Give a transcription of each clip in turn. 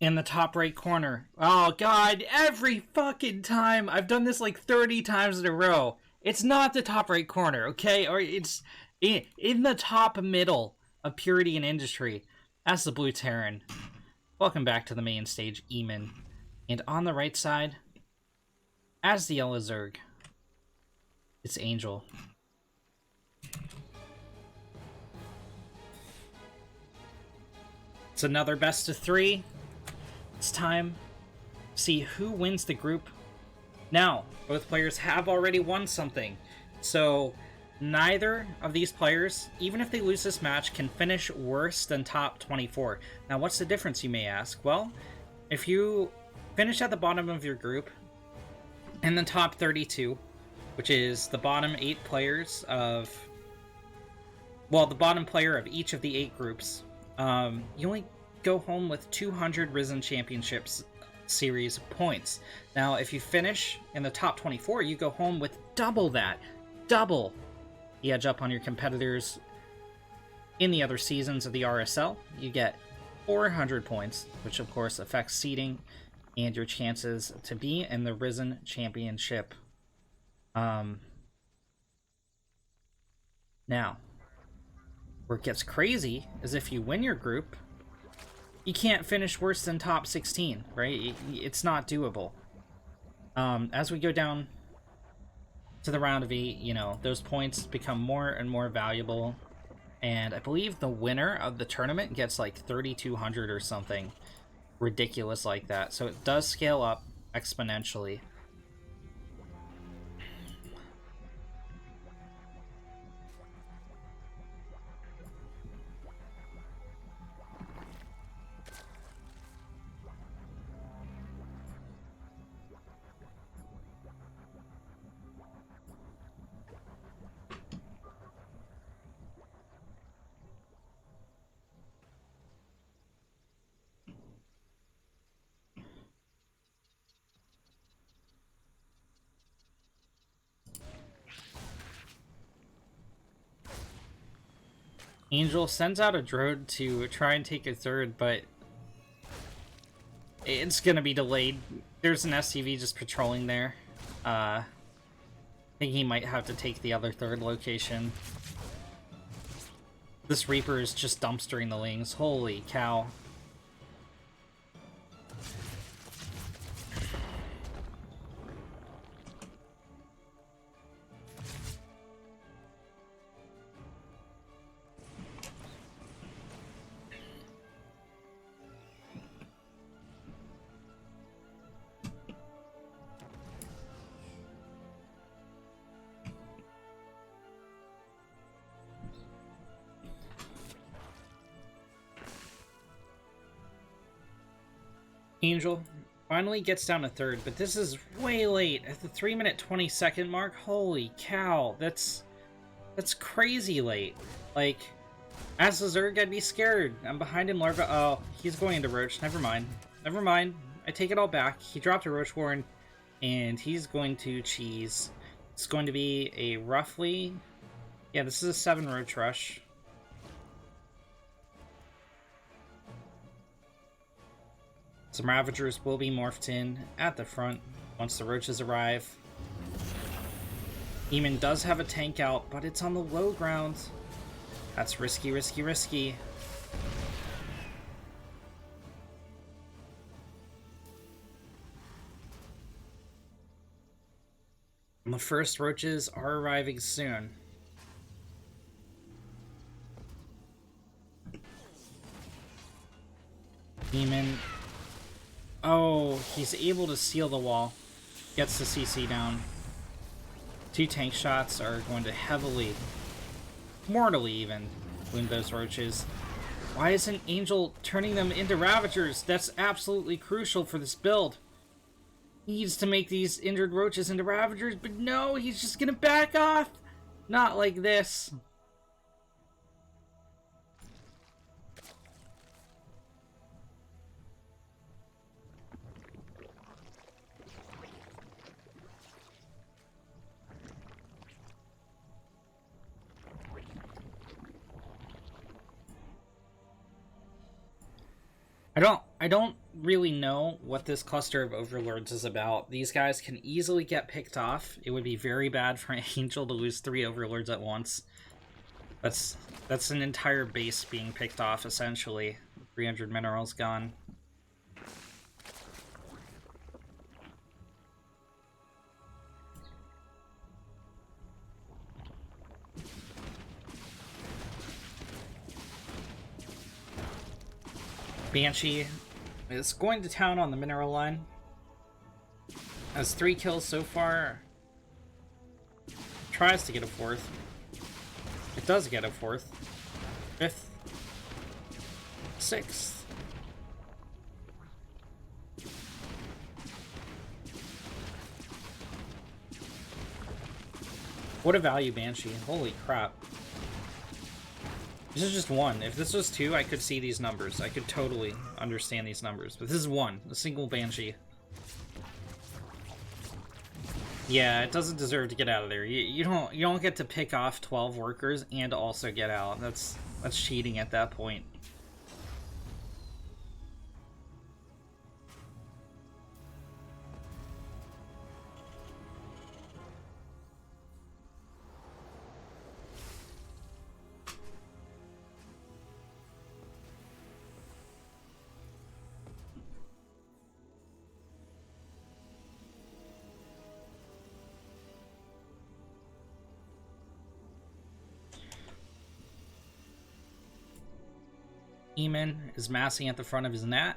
In the top right corner. Oh god, every fucking time. I've done this like 30 times in a row. It's not the top right corner, okay? Or it's in the top middle of Purity and Industry. That's the Blue Terran. Welcome back to the main stage, Emin. And on the right side, as the Yellow Zerg, it's Angel. It's another best of 3. It's time to see who wins the group. Now, both players have already won something, so neither of these players, even if they lose this match, can finish worse than top 24. Now, what's the difference, you may ask? Well, if you finish at the bottom of your group, in the top 32, which is the bottom 8 players of... well, the bottom player of each of the 8 groups, you only go home with 200 Risen Championships Series points. Now, if you finish in the top 24, you go home with double that. Double the edge up on your competitors in the other seasons of the RSL. You get 400 points, which of course affects seeding and your chances to be in the Risen Championship. Now, where it gets crazy is if you win your group, you can't finish worse than top 16, right? It's not doable. As we go down to the round of 8, you know, those points become more and more valuable. And I believe the winner of the tournament gets like 3,200 or something ridiculous like that. So it does scale up exponentially. Angel sends out a drone to try and take a third, but it's gonna be delayed. There's an SCV just patrolling there. I think he might have to take the other third location. This Reaper is just dumpstering the Lings. Holy cow. Angel finally gets down to third, but this is way late at the 3-minute 20-second mark. Holy cow, that's crazy late. Like, as a Zerg, I'd be scared. I'm behind him, Larva. Oh, he's going into Roach. Never mind. Never mind. I take it all back. He dropped a Roach Warren, and he's going to cheese. It's going to be a roughly... yeah, this is a 7 Roach rush. Some Ravagers will be morphed in at the front once the Roaches arrive. Emin does have a tank out, but it's on the low ground. That's risky, risky, risky. And the first Roaches are arriving soon. Emin... oh, he's able to seal the wall. Gets the CC down. 2 tank shots are going to heavily, mortally even, wound those Roaches. Why isn't Angel turning them into Ravagers? That's absolutely crucial for this build. He needs to make these injured Roaches into Ravagers, but no, he's just gonna back off! Not like this. I don't really know what this cluster of overlords is about. These guys can easily get picked off. It would be very bad for Angel to lose 3 overlords at once. That's an entire base being picked off, essentially. 300 minerals gone. Banshee is going to town on the mineral line. Has 3 kills so far. Tries to get a 4th. It does get a 4th. 5th. 6th. What a value Banshee. Holy crap. This is just 1. If this was 2, I could see these numbers. I could totally understand these numbers. But this is 1. A single Banshee. Yeah, it doesn't deserve to get out of there. You don't get to pick off 12 workers and also get out. That's cheating at that point. Emin is massing at the front of his nat.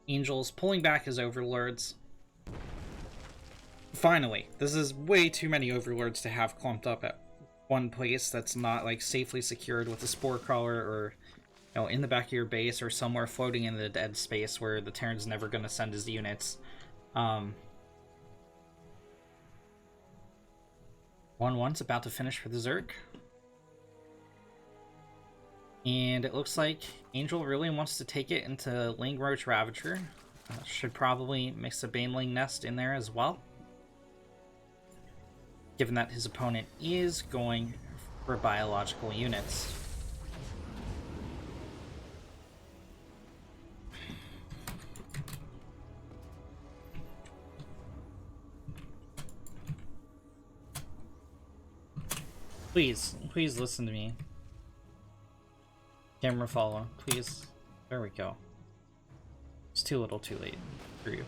Angel's pulling back his overlords. Finally, this is way too many overlords to have clumped up at one place that's not like safely secured with a spore crawler, or in the back of your base, or somewhere floating in the dead space where the Terran's never going to send his units. 1-1's about to finish for the Zerg. And it looks like Angel really wants to take it into Ling Roach Ravager. Should probably mix a Baneling Nest in there as well, given that his opponent is going for biological units. Please listen to me. Camera follow, please. There we go. It's too little too late for you.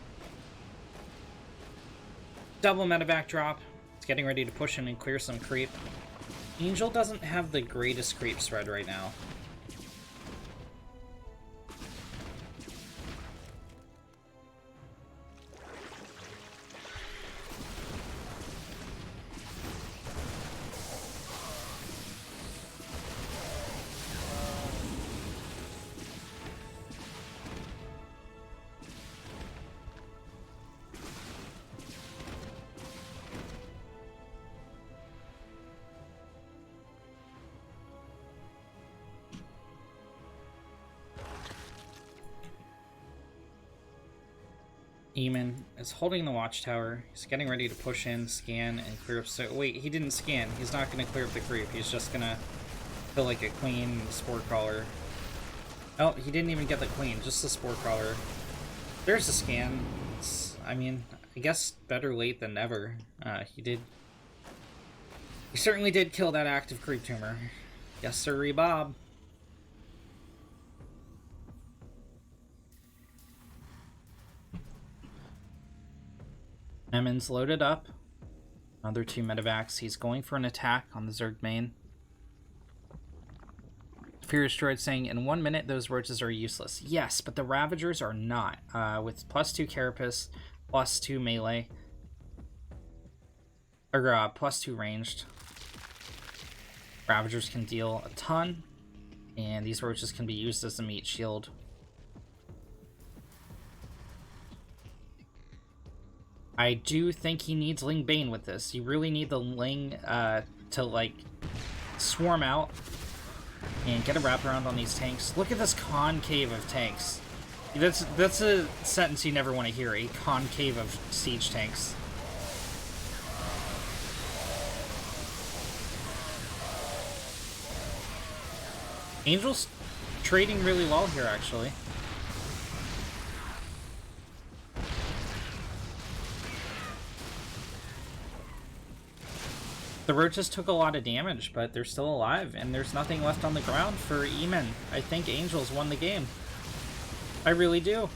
Double medevac drop. It's getting ready to push in and clear some creep. Angel doesn't have the greatest creep spread right now. Emin is holding the watchtower. He's getting ready to push in, scan, and clear up. So wait, he didn't scan. He's not going to clear up the creep. He's just going to kill like a queen spore crawler. Oh, he didn't even get the queen, just the spore crawler. There's a scan. I mean, I guess better late than never. He certainly did kill that active creep tumor. Yes, sirree, Bob. Emin's loaded up. Another 2 medevacs. He's going for an attack on the Zerg main. Furious Droid saying, in 1 minute, those roaches are useless. Yes, but the Ravagers are not. With +2 Carapace, +2 melee, or +2 ranged, Ravagers can deal a ton, and these roaches can be used as a meat shield. I do think he needs Ling Bane with this. You really need the Ling to like swarm out and get a wraparound on these tanks. Look at this concave of tanks. That's a sentence you never want to hear. A concave of siege tanks. Angel's trading really well here, actually. The roaches took a lot of damage, but they're still alive, and there's nothing left on the ground for Emin. I think Angels won the game. I really do.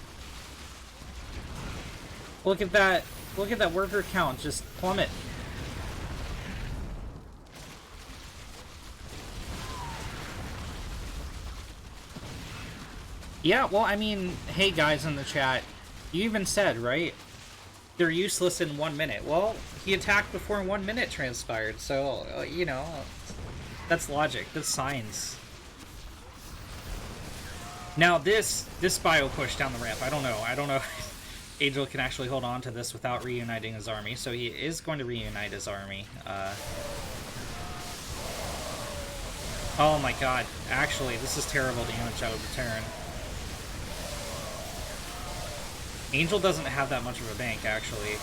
Look at that. Look at that worker count just plummet. Yeah, well, I mean, hey guys in the chat, you even said, right? They're useless in 1 minute. Well, he attacked before 1 minute transpired, so, you know, that's logic. That's science. Now, this bio push down the ramp, I don't know if Angel can actually hold on to this without reuniting his army, so he is going to reunite his army. Oh my god, actually, this is terrible damage out of the Terran. Angel doesn't have that much of a bank, actually.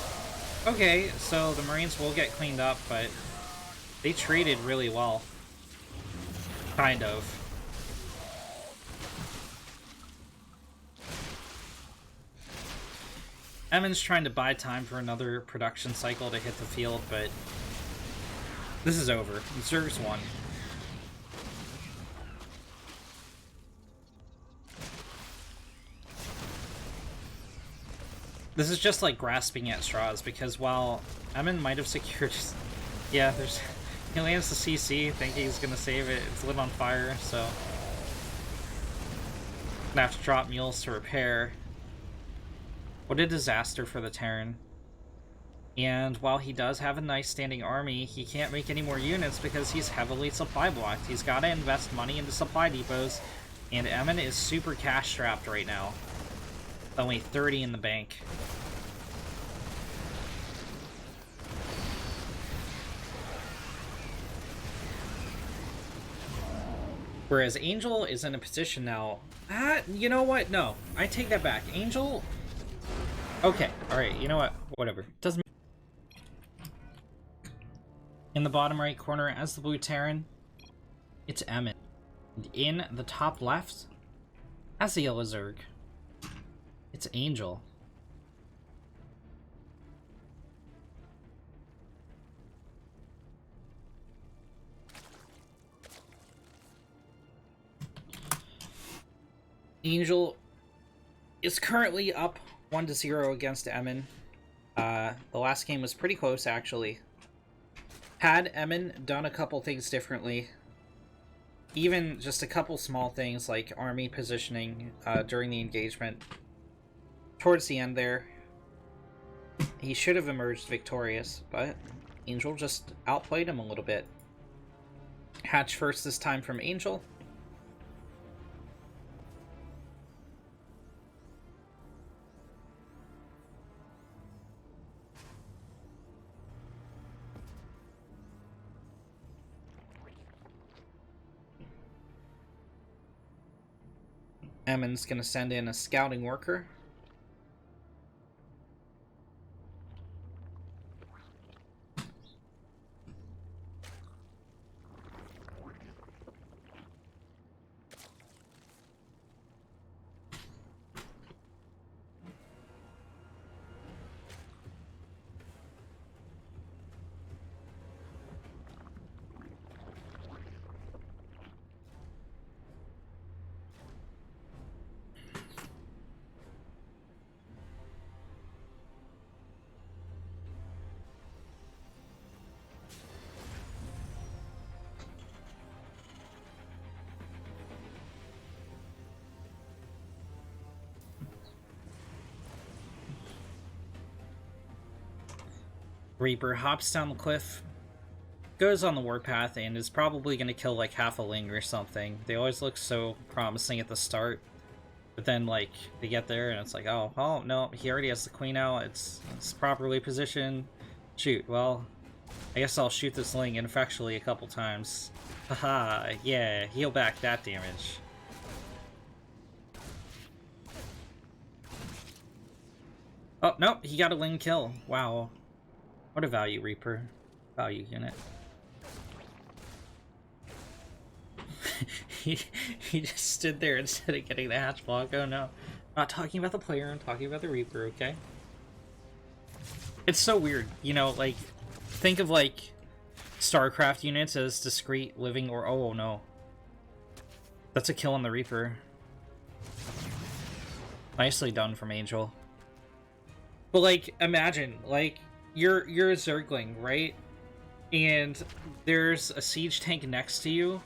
Okay, so the Marines will get cleaned up, but they traded really well. Kind of. Emin's trying to buy time for another production cycle to hit the field, but this is over. Zerg's won. This is just like grasping at straws, because while Emin might have secured... Yeah, there's... He lands the CC, thinking he's gonna save it. It's lit on fire, so... Gonna have to drop mules to repair. What a disaster for the Terran. And while he does have a nice standing army, he can't make any more units because he's heavily supply blocked. He's gotta invest money into supply depots, and Emin is super cash strapped right now. Only 30 in the bank. Whereas Angel is in a position now... you know what? No, I take that back. Angel... Okay, alright, you know what? Whatever. Doesn't... In the bottom right corner, as the blue Terran, it's Emin. And in the top left, as the yellow Zerg, it's Angel. Angel is currently up 1-0 against Emin. The last game was pretty close, actually. Had Emin done a couple things differently, even just a couple small things like army positioning during the engagement, towards the end there, he should have emerged victorious, but Angel just outplayed him a little bit. Hatch first this time from Angel. Emin's gonna send in a scouting worker. Reaper hops down the cliff, goes on the warpath, and is probably going to kill like half a Ling or something. They always look so promising at the start, but then like they get there and it's like, oh no, he already has the queen out, it's properly positioned. Shoot, well, I guess I'll shoot this Ling ineffectually a couple times. Haha, yeah, heal back that damage. Oh, nope, he got a Ling kill. Wow. What a value Reaper. Value unit. he just stood there instead of getting the hatch block. Oh no. I'm not talking about the player, I'm talking about the Reaper, okay? It's so weird, you know, like, think of like StarCraft units as discrete living or... Oh, no. That's a kill on the Reaper. Nicely done from Angel. But, like, imagine, like, you're a Zergling, right? And there's a siege tank next to you,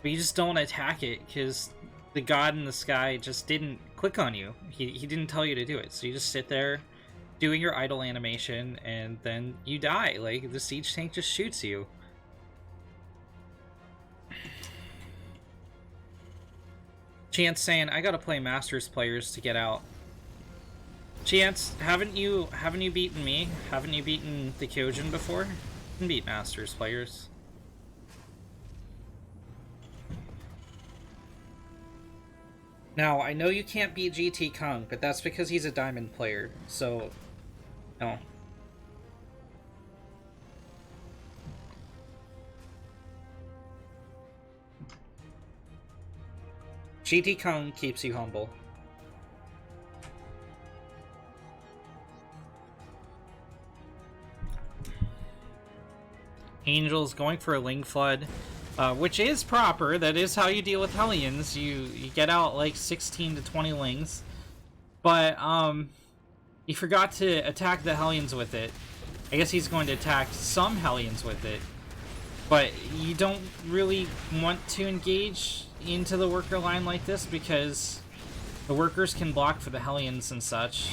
but you just don't attack it because the god in the sky just didn't click on you. He didn't tell you to do it. So you just sit there doing your idle animation, and then you die. Like, the siege tank just shoots you. Chance saying, I gotta play Masters players to get out. Chance, haven't you beaten me? Haven't you beaten the Kyojin before? You can beat Masters players. Now, I know you can't beat GT Kong, but that's because he's a diamond player, so... No. GT Kong keeps you humble. Angel's going for a Ling Flood, which is proper. That is how you deal with Hellions. You get out like 16 to 20 Lings. But, he forgot to attack the Hellions with it. I guess he's going to attack some Hellions with it. But you don't really want to engage into the worker line like this because the workers can block for the Hellions and such.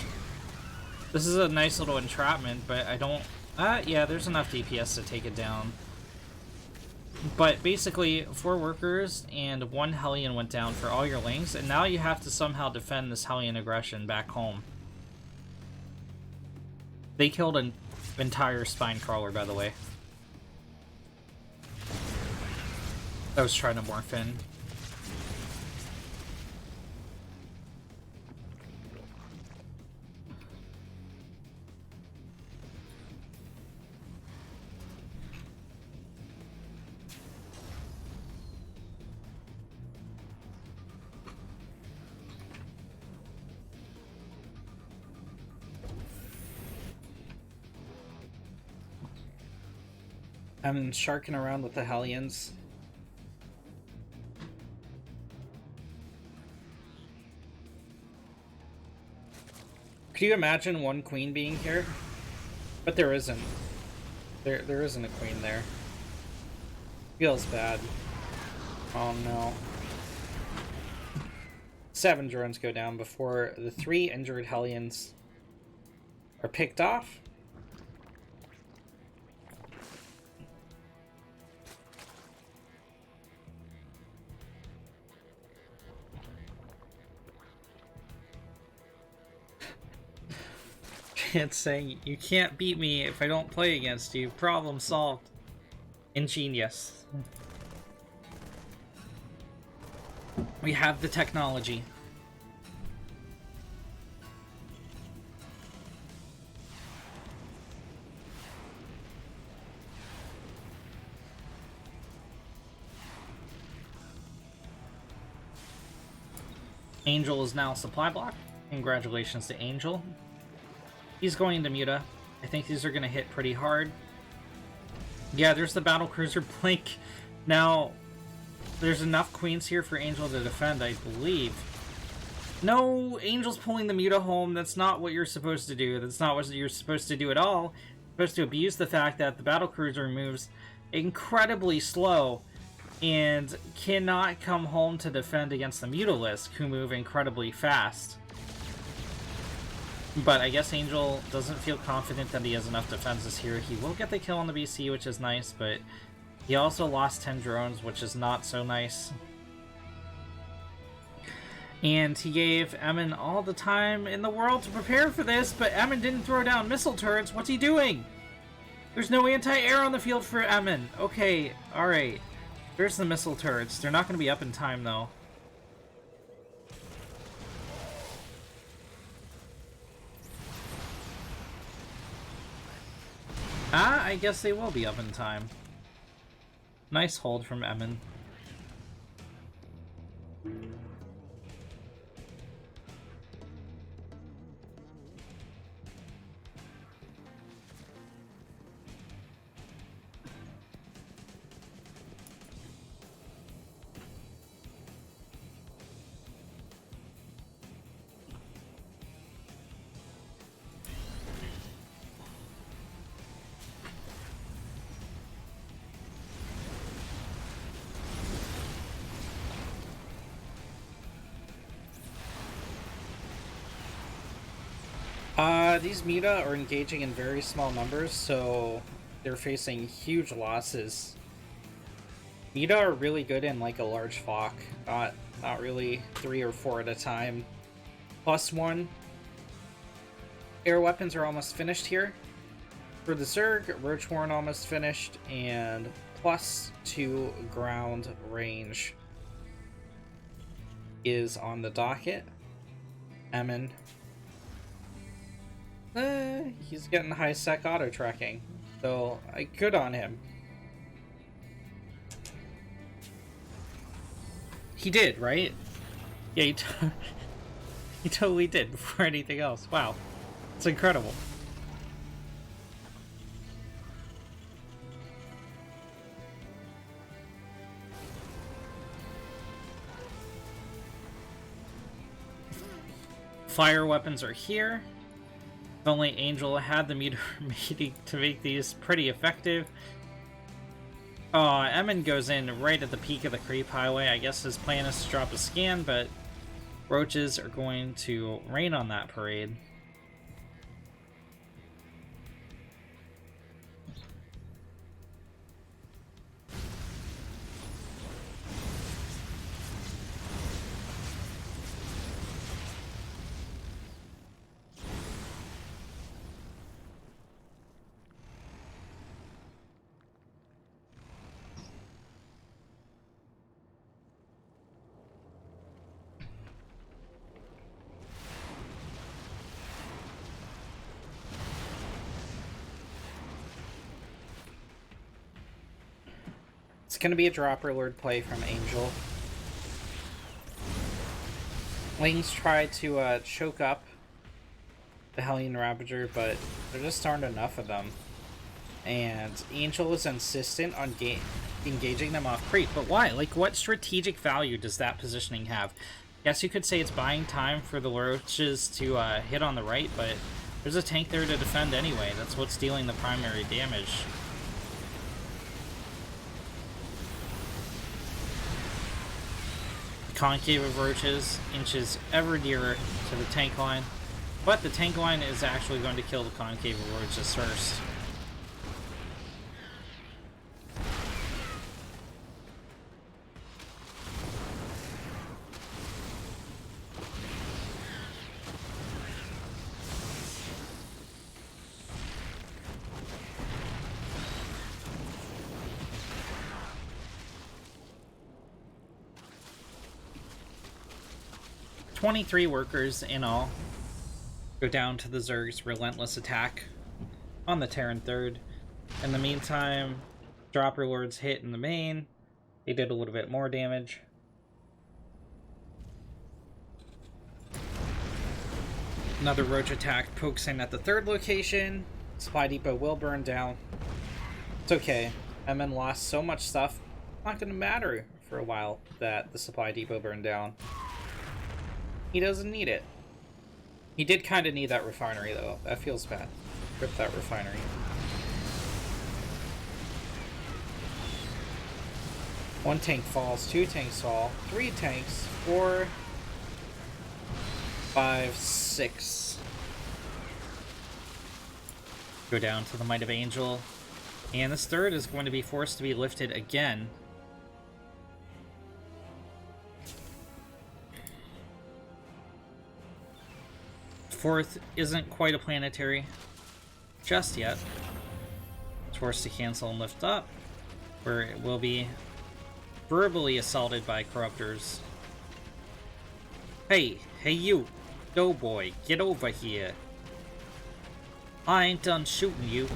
This is a nice little entrapment, but I don't... yeah, there's enough DPS to take it down. But basically, 4 workers and 1 Hellion went down for all your Lings, and now you have to somehow defend this Hellion aggression back home. They killed an entire Spine Crawler, by the way. I was trying to morph in. I'm sharking around with the Hellions. Could you imagine one queen being here? But there isn't. There isn't a queen there. Feels bad. Oh no. 7 drones go down before the 3 injured Hellions are picked off. It's saying, you can't beat me if I don't play against you. Problem solved. Ingenious. We have the technology. Angel is now supply block. Congratulations to Angel. He's going into Muta. I think these are going to hit pretty hard. Yeah, there's the Battlecruiser Blink. Now, there's enough queens here for Angel to defend, I believe. No, Angel's pulling the Muta home. That's not what you're supposed to do. That's not what you're supposed to do at all. You're supposed to abuse the fact that the Battlecruiser moves incredibly slow and cannot come home to defend against the Mutalisk, who move incredibly fast. But I guess Angel doesn't feel confident that he has enough defenses here. He will get the kill on the BC, which is nice, but he also lost 10 drones, which is not so nice. And he gave Emin all the time in the world to prepare for this, but Emin didn't throw down missile turrets. What's he doing? There's no anti-air on the field for Emin. Okay, alright. There's the missile turrets. They're not going to be up in time, though. I guess they will be up in time. Nice hold from Emin. These Meta are engaging in very small numbers, so they're facing huge losses. Meta are really good in like a large flock, not really 3 or 4 at a time. +1. Air weapons are almost finished here. For the Zerg, Roach Warren almost finished, and +2 ground range is on the docket. Emin. He's getting high sec auto tracking, so good on him. He did, right? Yeah, he totally did before anything else. Wow, it's incredible. Fire weapons are here. If only Angel had the meter meeting to make these pretty effective. Oh, Emin goes in right at the peak of the creep highway. I guess his plan is to drop a scan, but roaches are going to rain on that parade. It's going to be a Dropper Lord play from Angel. Wings try to choke up the Hellion Ravager, but there just aren't enough of them. And Angel is insistent on engaging them off creep. But why? Like, what strategic value does that positioning have? Guess you could say it's buying time for the roaches to hit on the right, but there's a tank there to defend anyway. That's what's dealing the primary damage. Concave of roaches inches ever nearer to the tank line, but the tank line is actually going to kill the concave of roaches first. "23 workers in all go down to the Zerg's relentless attack on the Terran 3rd. In the meantime, Dropper Lords hit in the main. They did a little bit more damage. Another Roach attack pokes in at the 3rd location. Supply depot will burn down. It's okay. Emin lost so much stuff. Not going to matter for a while that the supply depot burned down. He doesn't need it. He did kind of need that refinery, though. That feels bad. Rip that refinery. One tank falls, 2 tanks fall, 3 tanks, 4, 5, 6. Go down to the Might of Angel. And this 3rd is going to be forced to be lifted again. Fourth isn't quite a planetary just yet. It's forced to cancel and lift up, where it will be verbally assaulted by corruptors. Hey you, doughboy, get over here. I ain't done shooting you.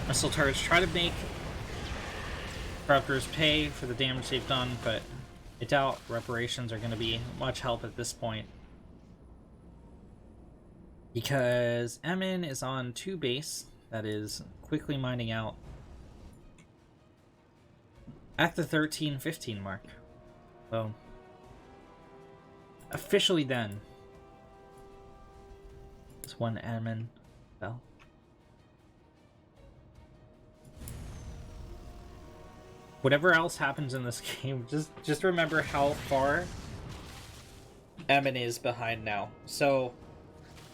Missile turrets try to make corruptors pay for the damage they've done, but I doubt reparations are going to be much help at this point. Because Emin is on 2 base, that is quickly mining out at the 13-15 mark. So, officially then, is when Emin fell. Whatever else happens in this game, just remember how far Emin is behind now. So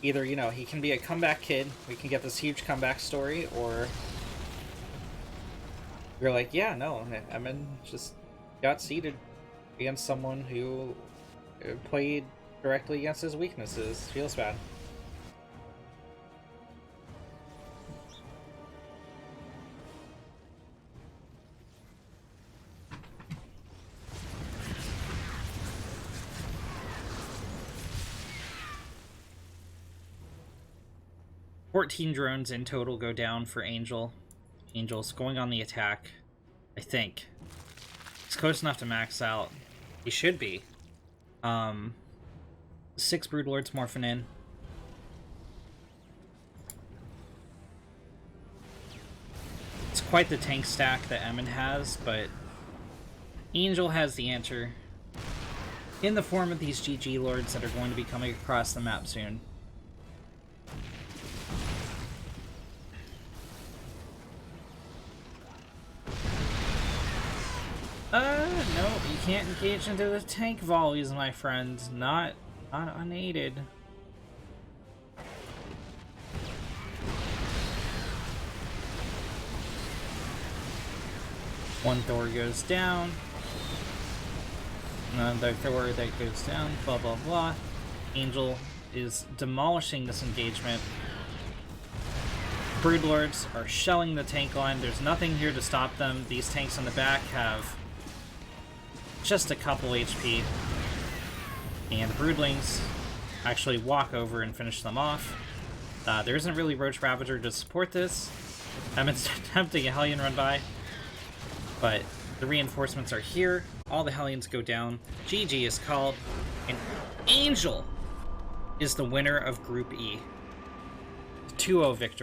either, you know, he can be a comeback kid, we can get this huge comeback story, or you're like, yeah, no, Emin just got seeded against someone who played directly against his weaknesses. Feels bad. $14 drones in total go down for Angel. Angel's going on the attack, I think. He's close enough to max out. He should be. 6 Broodlords morphing in. It's quite the tank stack that Emin has, but Angel has the answer in the form of these GG Lords that are going to be coming across the map soon. No, you can't engage into the tank volleys, my friend. Not unaided. One Thor goes down. Another Thor that goes down. Blah, blah, blah. Angel is demolishing this engagement. Broodlords are shelling the tank line. There's nothing here to stop them. These tanks on the back have just a couple HP. And Broodlings actually walk over and finish them off. There isn't really Roach Ravager to support this. Emin's attempting a Hellion run by. But the reinforcements are here. All the Hellions go down. GG is called. And Angel is the winner of Group E. 2-0 victory.